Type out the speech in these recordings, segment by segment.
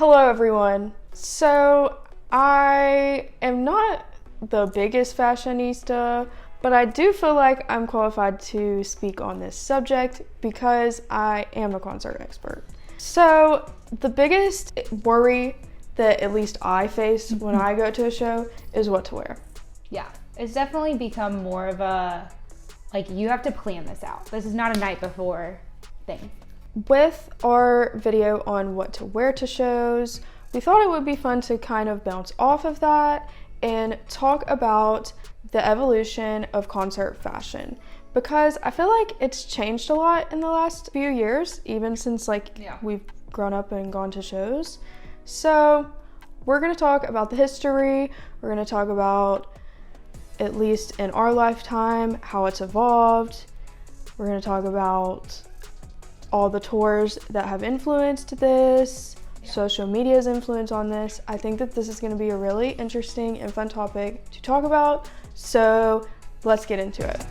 Hello everyone. So I am not the biggest fashionista, but I do feel like I'm qualified to speak on this subject because I am a concert expert. So the biggest worry that at least I face when I go to a show is what to wear. Yeah, it's definitely become more of a, like, you have to plan this out. This is not a night before thing. With our video on what to wear to shows, we thought it would be fun to kind of bounce off of that and talk about the evolution of concert fashion, because I feel like it's changed a lot in the last few years, even since we've grown up and gone to shows. So we're going to talk about the history. We're going to talk about, at least in our lifetime, how it's evolved. We're going to talk about all the tours that have influenced this, social media's influence on this. I think that this is going to be a really interesting and fun topic to talk about, so let's get into it.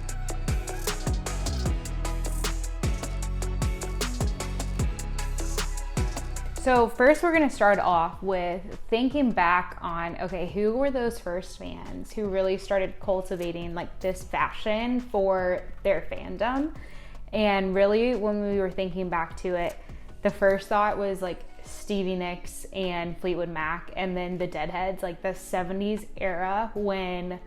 So first we're going to start off with thinking back on, okay, who were those first fans who really started cultivating like this fashion for their fandom? And really, when we were thinking back to it, the first thought was like Stevie Nicks and Fleetwood Mac, and then the Deadheads, like the 70s era, when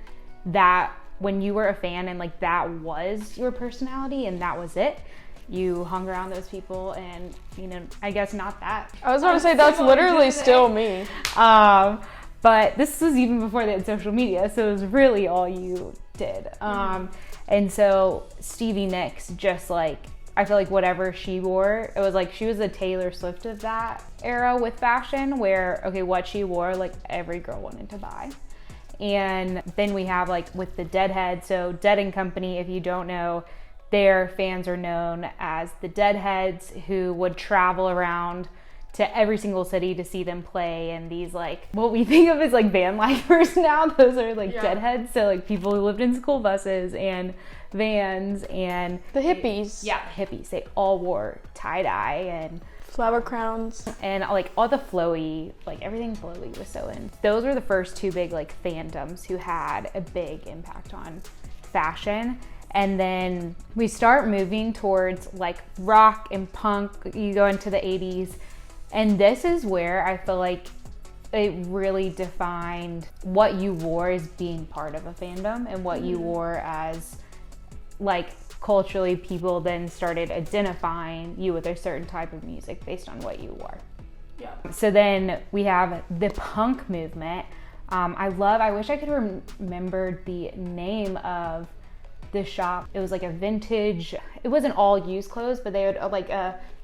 you were a fan and like that was your personality and that was it. You hung around those people, and I guess not that. I was about to say that's literally still me. But this was even before they had social media, so it was really all you did. And so Stevie Nicks, just like, I feel like whatever she wore, it was like she was the Taylor Swift of that era with fashion, where, okay, what she wore, like every girl wanted to buy. And then we have like with the Deadheads, so Dead and Company, if you don't know, their fans are known as the Deadheads, who would travel around to every single city to see them play, and these like what we think of as like van lifers now, those are like Deadheads, so like people who lived in school buses and vans, and the hippies. The hippies, they all wore tie-dye and flower crowns and like all the flowy, like everything flowy was so in. Those were the first two big like fandoms who had a big impact on fashion. And then we start moving towards like rock and punk. You go into the 80s. And this is where I feel like it really defined what you wore as being part of a fandom, and what you wore as like culturally, people then started identifying you with a certain type of music based on what you wore. Yeah. So then we have the punk movement. I wish I could remember the name of the shop. It was like a vintage, it wasn't all used clothes, but they would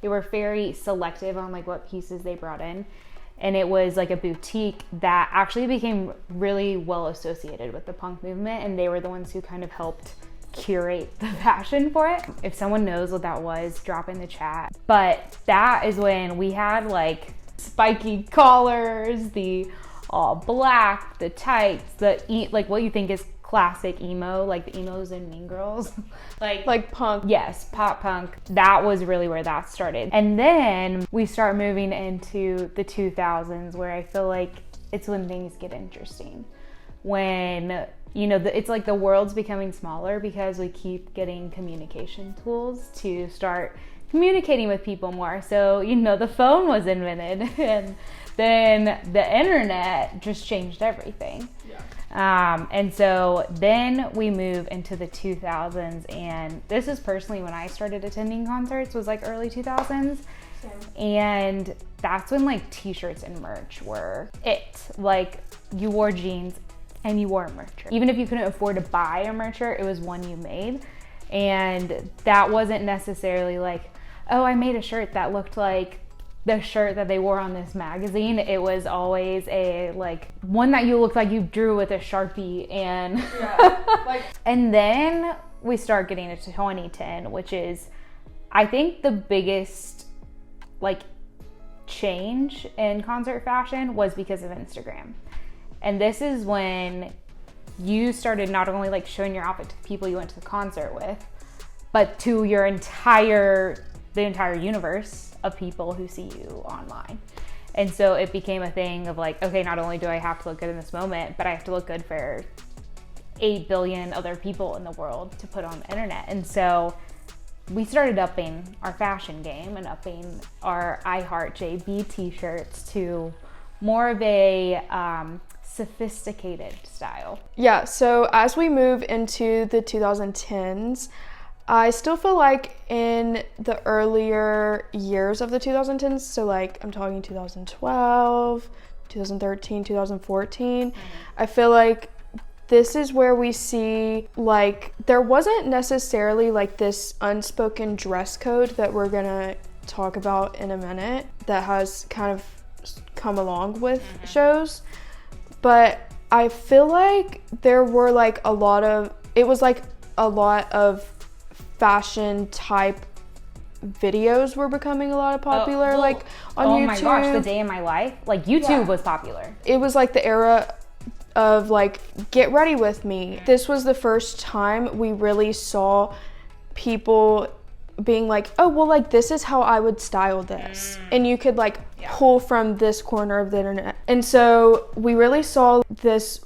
they were very selective on like what pieces they brought in, and it was like a boutique that actually became really well associated with the punk movement, and they were the ones who kind of helped curate the fashion for it. If someone knows what that was, drop in the chat. But that is when we had like spiky collars, the all black, the tights, like what you think is classic emo, like the emos in Mean Girls. like punk. Yes, pop punk. That was really where that started. And then we start moving into the 2000s, where I feel like it's when things get interesting. When, it's like the world's becoming smaller because we keep getting communication tools to start communicating with people more. So, the phone was invented, and then the internet just changed everything. And so then we move into the 2000s, and this is personally when I started attending concerts, was like early 2000s. Same. And that's when like t-shirts and merch were it. Like you wore jeans and you wore a mercher. Even if you couldn't afford to buy a mercher, it was one you made. And that wasn't necessarily like, oh, I made a shirt that looked like the shirt that they wore on this magazine. It was always a like one that you looked like you drew with a Sharpie, and and then we start getting into 2010, which is I think the biggest like change in concert fashion was because of Instagram. And this is when you started not only like showing your outfit to the people you went to the concert with, but to the entire universe of people who see you online. And so it became a thing of like, okay, not only do I have to look good in this moment, but I have to look good for 8 billion other people in the world to put on the internet. And so we started upping our fashion game and upping our I Heart JB t-shirts to more of a sophisticated style. Yeah, so as we move into the 2010s, I still feel like in the earlier years of the 2010s, so like I'm talking 2012, 2013, 2014, I feel like this is where we see, like, there wasn't necessarily like this unspoken dress code that we're gonna talk about in a minute that has kind of come along with shows, but I feel like there were like a lot of fashion type videos were becoming a lot of popular, like on YouTube. Oh my gosh, the day in my life, like YouTube was popular. It was like the era of like, get ready with me. This was the first time we really saw people being like, oh, well, like this is how I would style this. And you could like pull from this corner of the internet. And so we really saw this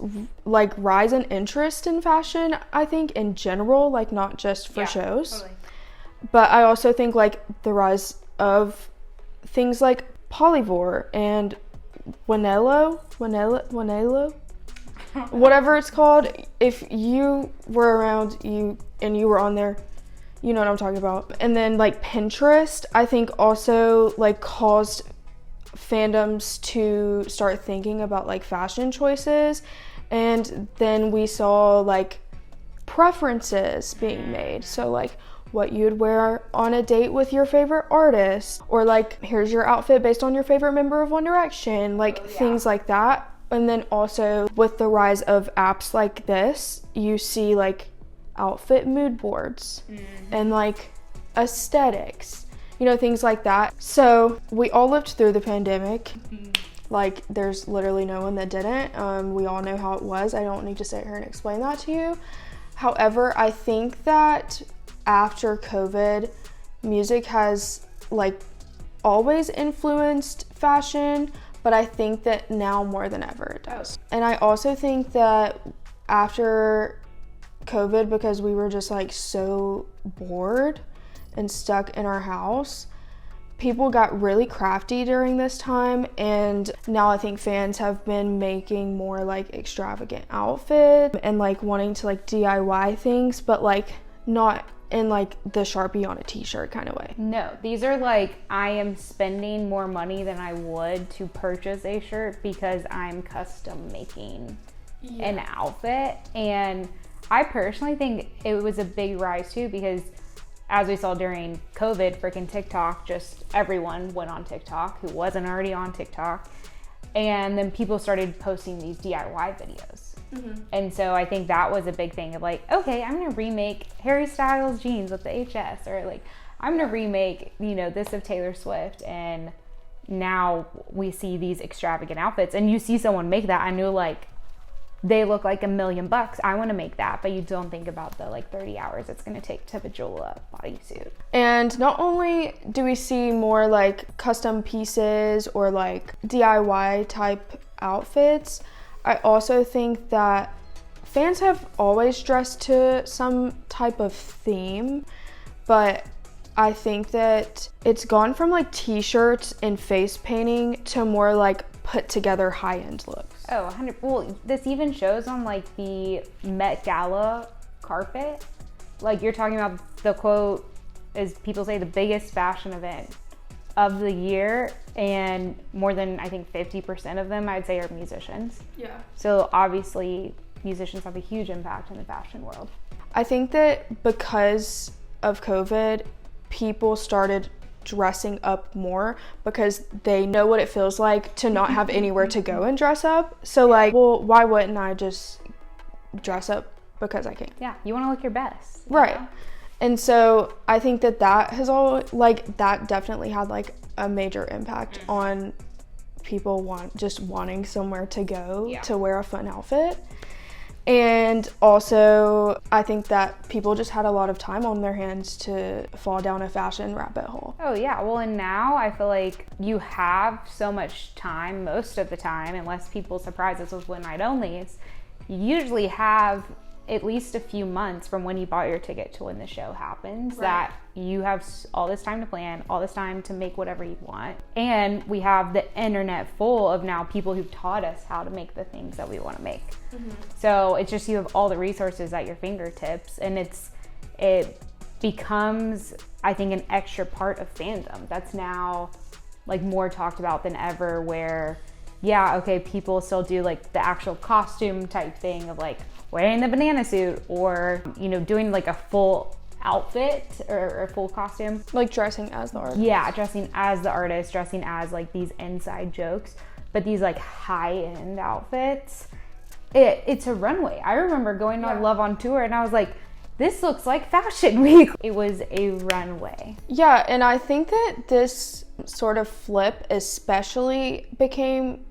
like rise in interest in fashion, I think in general, like not just for shows. Totally. But I also think like the rise of things like Polyvore and Wanelo, whatever it's called. If you were around and you were on there, you know what I'm talking about. And then like Pinterest, I think also like caused fandoms to start thinking about like fashion choices. And then we saw like preferences being made. So like what you'd wear on a date with your favorite artist, or like here's your outfit based on your favorite member of One Direction, like things like that. And then also with the rise of apps like this, you see like outfit mood boards and like aesthetics, you know, things like that. So we all lived through the pandemic. Like there's literally no one that didn't. We all know how it was. I don't need to sit here and explain that to you. However, I think that after COVID, music has like always influenced fashion, but I think that now more than ever it does. And I also think that after COVID, because we were just like so bored and stuck in our house, people got really crafty during this time, and now I think fans have been making more like extravagant outfits and like wanting to like DIY things, but like not in like the Sharpie on a t-shirt kind of way. No, these are like, I am spending more money than I would to purchase a shirt because I'm custom making an outfit. And I personally think it was a big rise too, because as we saw during COVID, freaking TikTok, just everyone went on TikTok who wasn't already on TikTok. And then people started posting these DIY videos. And so I think that was a big thing of like, okay, I'm gonna remake Harry Styles jeans with the HS, or like I'm gonna remake, you know, this of Taylor Swift. And now we see these extravagant outfits, and you see someone make that, I knew like they look like $1 million. I want to make that, but you don't think about the like 30 hours it's going to take to bejewel a bodysuit. And not only do we see more like custom pieces or like DIY type outfits, I also think that fans have always dressed to some type of theme, but I think that it's gone from like t-shirts and face painting to more like put together high-end looks. Oh, 100. Well, this even shows on like the Met Gala carpet. Like you're talking about, the quote is, people say the biggest fashion event of the year, and more than I think 50% of them I'd say are musicians. Yeah. So obviously musicians have a huge impact in the fashion world. I think that because of COVID, people started dressing up more because they know what it feels like to not have anywhere to go and dress up. So like, well, why wouldn't I just dress up because I can? Yeah, you want to look your best. Right. Know? And so I think that has all like, that definitely had like a major impact on people wanting somewhere to go to wear a fun outfit. And also, I think that people just had a lot of time on their hands to fall down a fashion rabbit hole. Oh yeah, well, and now I feel like you have so much time most of the time, unless people surprise us with one night onlys, you usually have at least a few months from when you bought your ticket to when the show happens, that you have all this time to plan, all this time to make whatever you want. And we have the internet full of now people who've taught us how to make the things that we want to make. So it's just, you have all the resources at your fingertips, and it becomes, I think, an extra part of fandom that's now like more talked about than ever, where yeah, okay, people still do like the actual costume type thing of like wearing the banana suit, or, you know, doing like a full outfit or a full costume. Like dressing as the artist. Yeah, dressing as the artist, dressing as like these inside jokes. But these like high-end outfits, it's a runway. I remember going on Love on Tour and I was like, this looks like Fashion Week. It was a runway. Yeah, and I think that this sort of flip especially became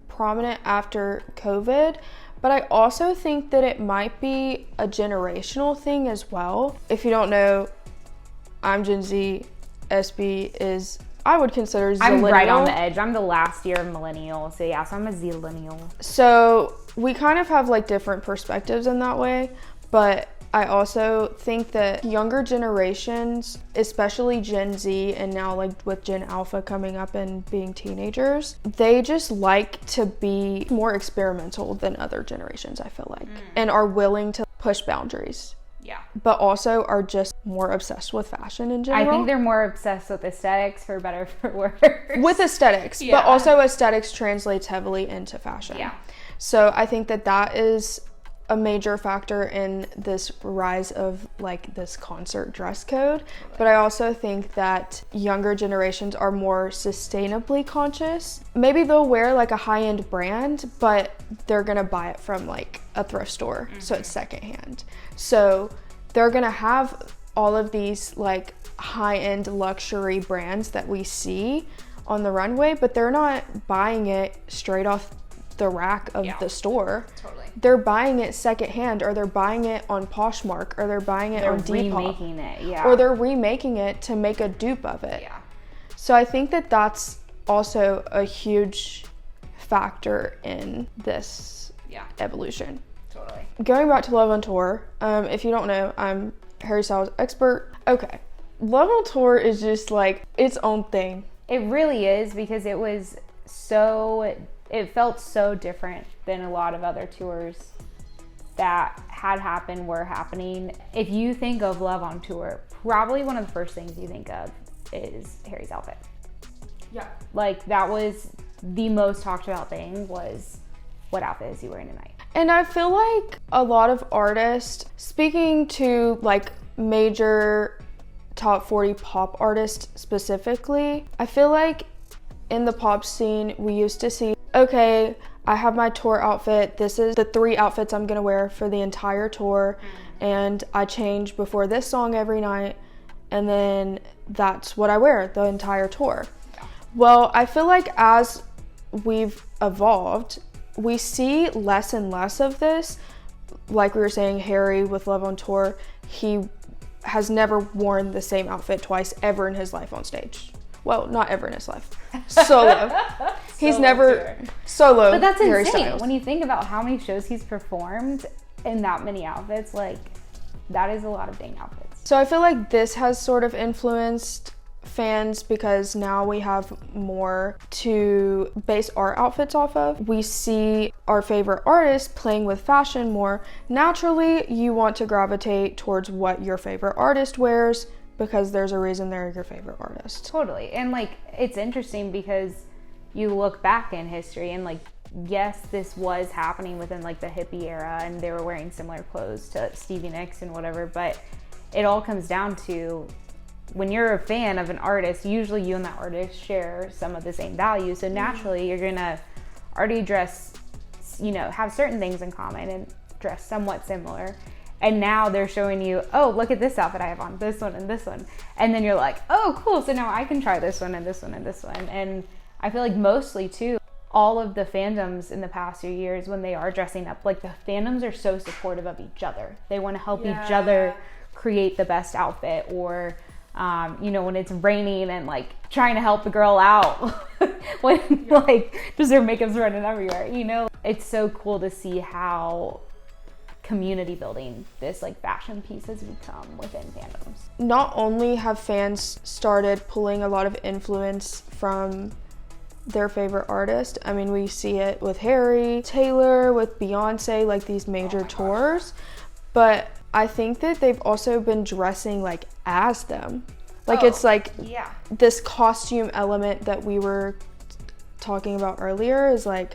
prominent after COVID. But I also think that it might be a generational thing as well. If you don't know, I'm Gen Z. SB is, I would consider Zillennial. I'm right on the edge. I'm the last year of millennial. So yeah, so I'm a Zillennial. So we kind of have like different perspectives in that way. But I also think that younger generations, especially Gen Z and now like with Gen Alpha coming up and being teenagers, they just like to be more experimental than other generations, I feel like, and are willing to push boundaries. Yeah. But also are just more obsessed with fashion in general. I think they're more obsessed with aesthetics, for better or for worse. With aesthetics, but also aesthetics translates heavily into fashion. Yeah. So I think that that is a major factor in this rise of like this concert dress code. But I also think that younger generations are more sustainably conscious. Maybe they'll wear like a high-end brand, but they're gonna buy it from like a thrift store, so it's secondhand. So they're gonna have all of these like high-end luxury brands that we see on the runway, but they're not buying it straight off the rack of the store. Totally. They're buying it secondhand, or they're buying it on Poshmark, or they're buying it on Depop. They're remaking it, yeah. Or they're remaking it to make a dupe of it. Yeah. So I think that that's also a huge factor in this evolution. Totally. Going back to Love on Tour, if you don't know, I'm Harry Styles expert. Okay. Love on Tour is just like its own thing. It really is, because it was it felt so different than a lot of other tours that had happened, were happening. If you think of Love on Tour, probably one of the first things you think of is Harry's outfit. Yeah. Like, that was the most talked about thing, was what outfit is he wearing tonight? And I feel like a lot of artists, speaking to like major top 40 pop artists specifically, I feel like in the pop scene, we used to see, okay, I have my tour outfit. This is the 3 outfits I'm gonna wear for the entire tour. And I change before this song every night. And then that's what I wear the entire tour. Yeah. Well, I feel like as we've evolved, we see less and less of this. Like we were saying, Harry with Love on Tour, he has never worn the same outfit twice ever in his life on stage. Well, not ever in his life. Solo. He's never solo. But that's Harry insane. Styles. When you think about how many shows he's performed in that many outfits, like, that is a lot of dang outfits. So I feel like this has sort of influenced fans, because now we have more to base our outfits off of. We see our favorite artists playing with fashion more. Naturally, you want to gravitate towards what your favorite artist wears, because there's a reason they're your favorite artist. Totally. And like, it's interesting because you look back in history and like, yes, this was happening within like the hippie era and they were wearing similar clothes to Stevie Nicks and whatever, but it all comes down to, when you're a fan of an artist, usually you and that artist share some of the same values. So naturally you're gonna already dress, you know, have certain things in common and dress somewhat similar. And now they're showing you, oh, look at this outfit I have on, this one and this one. And then you're like, oh, cool, so now I can try this one and this one and this one. And I feel like mostly too, all of the fandoms in the past few years, when they are dressing up, like the fandoms are so supportive of each other. They want to help each other create the best outfit, or you know, when it's raining and like trying to help the girl out when like just their makeup's running everywhere, you know. It's so cool to see how community building this like fashion piece has become within fandoms. Not only have fans started pulling a lot of influence from their favorite artist, I mean, we see it with Harry, Taylor, with Beyonce, like these major tours, but I think that they've also been dressing like as them. Like it's like this costume element that we were talking about earlier is like,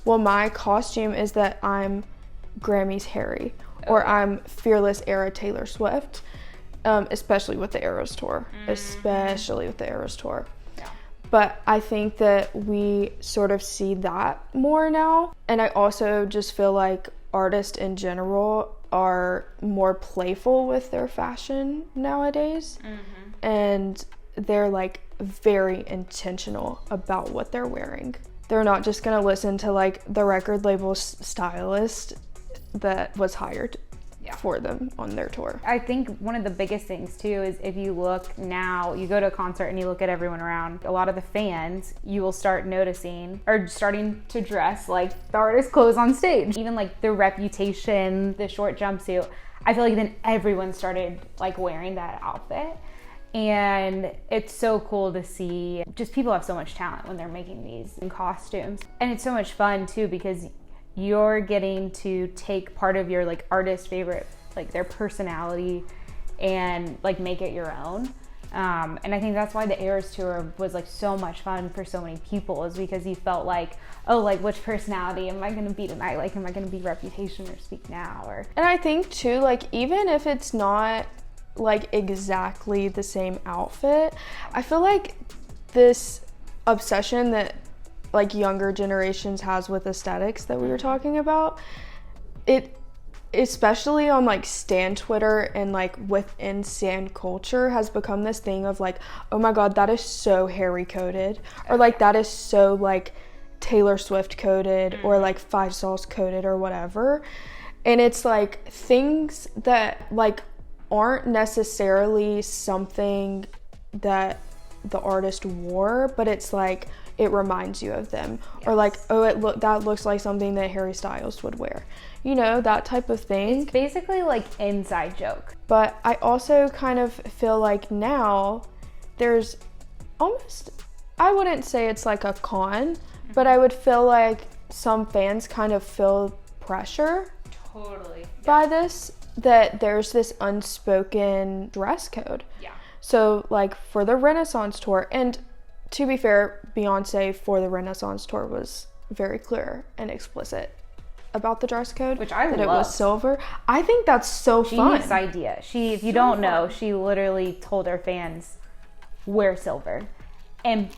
well, my costume is that I'm Grammy's Harry, or I'm Fearless era Taylor Swift, especially with the Eras tour, But I think that we sort of see that more now. And I also just feel like artists in general are more playful with their fashion nowadays. And they're like very intentional about what they're wearing. They're not just gonna listen to like the record label stylist that was hired for them on their tour. I think one of the biggest things too is if you look now, you go to a concert and you look at everyone around, a lot of the fans, you will start noticing or starting to dress like the artist's clothes on stage. Even like the Reputation, the short jumpsuit, I feel like then everyone started like wearing that outfit. And it's so cool to see just people have so much talent when they're making these costumes. And it's so much fun too, because you're getting to take part of your like artist favorite, like their personality, and like make it your own. And I think that's why the Eras tour was like so much fun for so many people, is because you felt like, oh, like which personality am I gonna be tonight? Like, am I gonna be Reputation or Speak Now? Or and I think too, like even if it's not like exactly the same outfit, I feel like this obsession that like younger generations has with aesthetics that we were talking about, it especially on like stan Twitter and like within stan culture has become this thing of like, oh my god, that is so Harry coded, or like that is so like Taylor Swift coded, or like Five Sauce coded, or whatever. And it's like things that like aren't necessarily something that the artist wore, but it's like it reminds you of them. Or like, oh, that looks like something that Harry Styles would wear, you know, that type of thing. It's basically like inside joke. But I also kind of feel like now there's almost, I wouldn't say it's like a con, but I would feel like some fans kind of feel pressure by this, that there's this unspoken dress code. So like for the Renaissance tour, and to be fair, Beyonce for the Renaissance tour was very clear and explicit about the dress code, which I that loved. It was silver. I think that's so fun. Genius idea. She, if you don't know, she literally told her fans, wear silver, and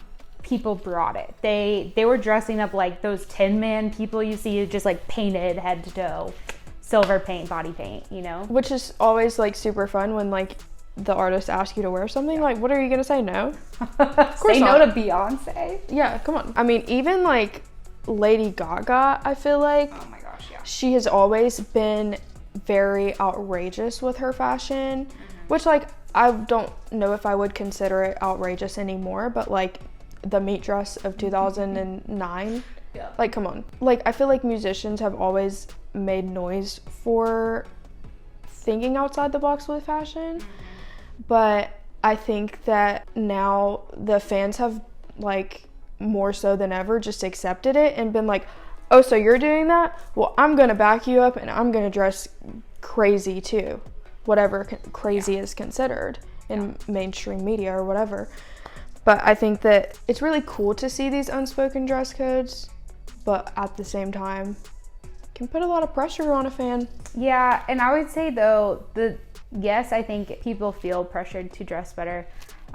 people brought it. They were dressing up like those Tin Man people you see, just like painted head to toe, silver paint, body paint, you know? Which is always like super fun when like the artist asks you to wear something. Like, what are you gonna say? No? Of course say not. No to Beyonce? Yeah, come on. I mean, even like Lady Gaga, I feel like, oh my gosh, yeah, she has always been very outrageous with her fashion, which like I don't know if I would consider it outrageous anymore, but like the meat dress of 2009, like come on. Like I feel like musicians have always made noise for thinking outside the box with fashion, but I think that now the fans have like more so than ever just accepted it and been like, oh, so you're doing that? Well, I'm gonna back you up and I'm gonna dress crazy too, whatever crazy is considered in mainstream media or whatever. But I think that it's really cool to see these unspoken dress codes, but at the same time can put a lot of pressure on a fan. Yeah, and I would say though, yes, I think people feel pressured to dress better.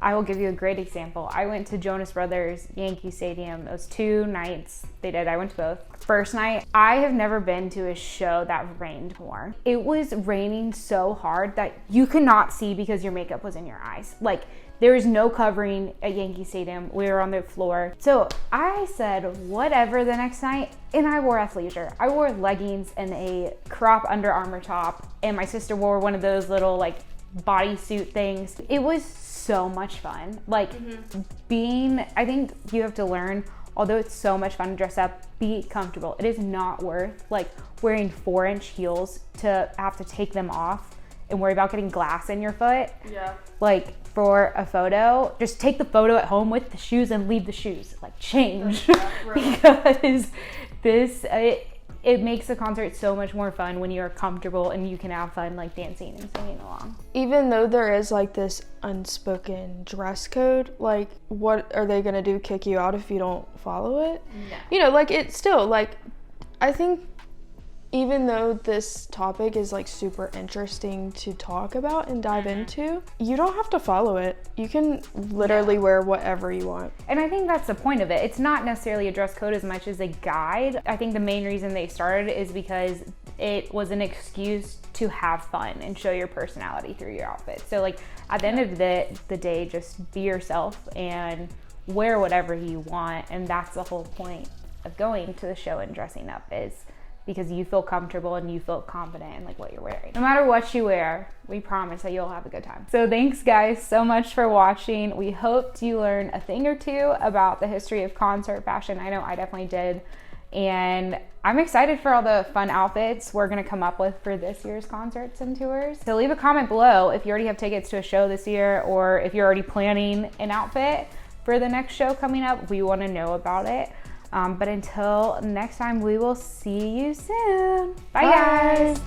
I will give you a great example. I went to Jonas Brothers Yankee Stadium. It was 2 nights they did. I went to both. First night, I have never been to a show that rained more. It was raining so hard that you could not see because your makeup was in your eyes. Like There was no covering at Yankee Stadium. We were on the floor. So I said, whatever the next night, and I wore athleisure. I wore leggings and a crop Under Armour top, and my sister wore one of those little like bodysuit things. It was so much fun. Like I think you have to learn, although it's so much fun to dress up, be comfortable. It is not worth like wearing 4-inch heels to have to take them off and worry about getting glass in your foot. Yeah. Like for a photo, just take the photo at home with the shoes and leave the shoes. Like change. Because it makes the concert so much more fun when you're comfortable and you can have fun like dancing and singing along. Even though there is like this unspoken dress code, like what are they gonna do, kick you out if you don't follow it? No. You know, like it's still like, I think even though this topic is like super interesting to talk about and dive into, you don't have to follow it. You can literally wear whatever you want. And I think that's the point of it. It's not necessarily a dress code as much as a guide. I think the main reason they started is because it was an excuse to have fun and show your personality through your outfit. So like at the end of the day, just be yourself and wear whatever you want. And that's the whole point of going to the show and dressing up, is because you feel comfortable and you feel confident in like what you're wearing. No matter what you wear, we promise that you'll have a good time. So thanks guys so much for watching. We hoped you learned a thing or two about the history of concert fashion. I know I definitely did. And I'm excited for all the fun outfits we're gonna come up with for this year's concerts and tours. So leave a comment below if you already have tickets to a show this year, or if you're already planning an outfit for the next show coming up. We wanna know about it. But until next time, we will see you soon. Bye. Guys.